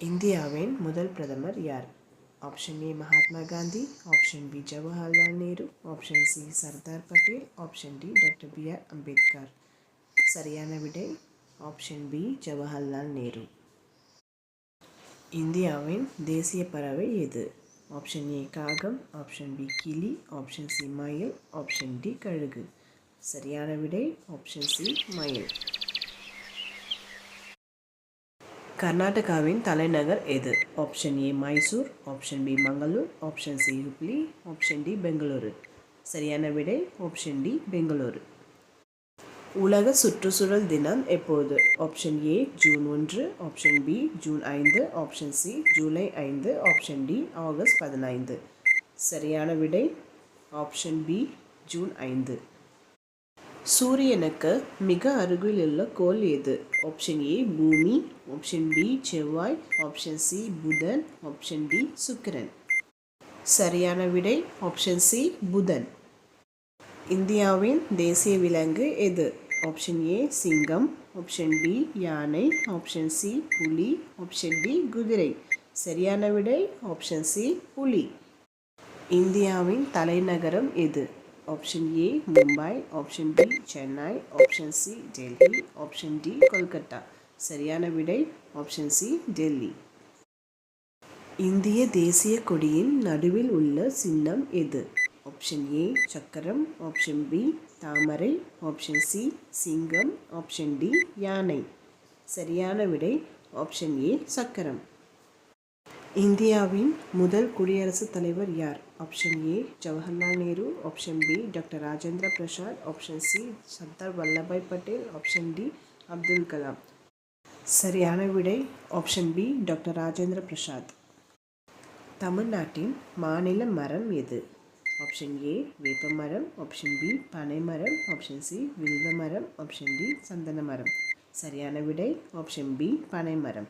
இந்தியாவின் முதல் பிரதமர் யார்? Option A Mahatma Gandhi, option B Jawaharlal Nehru, option C Sardar Patel, option D doctor B.R. Ambedkar. சரியான விடை ஆப்ஷன் பி ஜவஹர்லால் நேரு. இந்தியாவின் தேசிய பறவை எது? ஆப்ஷன் ஏ காகம், ஆப்ஷன் பி கிளி, ஆப்ஷன் சி மயில், ஆப்ஷன் டி கழுகு. சரியான விடை ஆப்ஷன் சி மயில். கர்நாடகாவின் தலைநகர் எது? Option A Mysore, option B Mangalore, option C Hubli, option D Bengaluru. சரியான விடை ஆப்ஷன் டி பெங்களூரு. உலக சுற்றுச்சூழல் தினம் எப்போது? Option A June 1, option B June 5, option C July 5, option D August 15. சரியான விடை ஆப்ஷன் பி ஜூன் 5. சூரியனுக்கு மிக அருகிலுள்ள கோள் எது? ஆப்ஷன் ஏ பூமி, ஆப்ஷன் பி செவ்வாய், ஆப்ஷன் சி புதன், ஆப்ஷன் டி சுக்கிரன். சரியான விடை ஆப்ஷன் சி புதன். இந்தியாவின் தேசிய விலங்கு எது? ஆப்ஷன் ஏ சிங்கம், ஆப்ஷன் பி யானை, ஆப்ஷன் சி புலி, ஆப்ஷன் டி குதிரை. சரியான விடை ஆப்ஷன் சி புலி. இந்தியாவின் தலைநகரம் எது? Option A Mumbai, option B Chennai, option C Delhi, option D Kolkata. சரியான விடை ஆப்ஷன் சி டெல்லி. இந்திய தேசிய கொடியின் நடுவில் உள்ள சின்னம் எது? ஆப்ஷன் ஏ சக்கரம், ஆப்ஷன் பி தாமரை, ஆப்ஷன் சி சிங்கம், ஆப்ஷன் டி யானை. சரியான விடை ஆப்ஷன் ஏ சக்கரம். இந்தியாவின் முதல் குடியரசுத் தலைவர் யார்? Option A Jawaharlal Nehru, option B doctor Rajendra Prasad, option C Sardar Vallabhbhai Patel, option D Abdul Kalam. சரியான விடை option B doctor Rajendra Prasad. தமிழ்நாட்டின் மாநில மரம் எது? ஆப்ஷன் ஏ வேப்பமரம், ஆப்ஷன் பி பனைமரம், ஆப்ஷன் சி வில்வ மரம், ஆப்ஷன் டி சந்தன மரம். சரியான விடை ஆப்ஷன் பி பனைமரம்.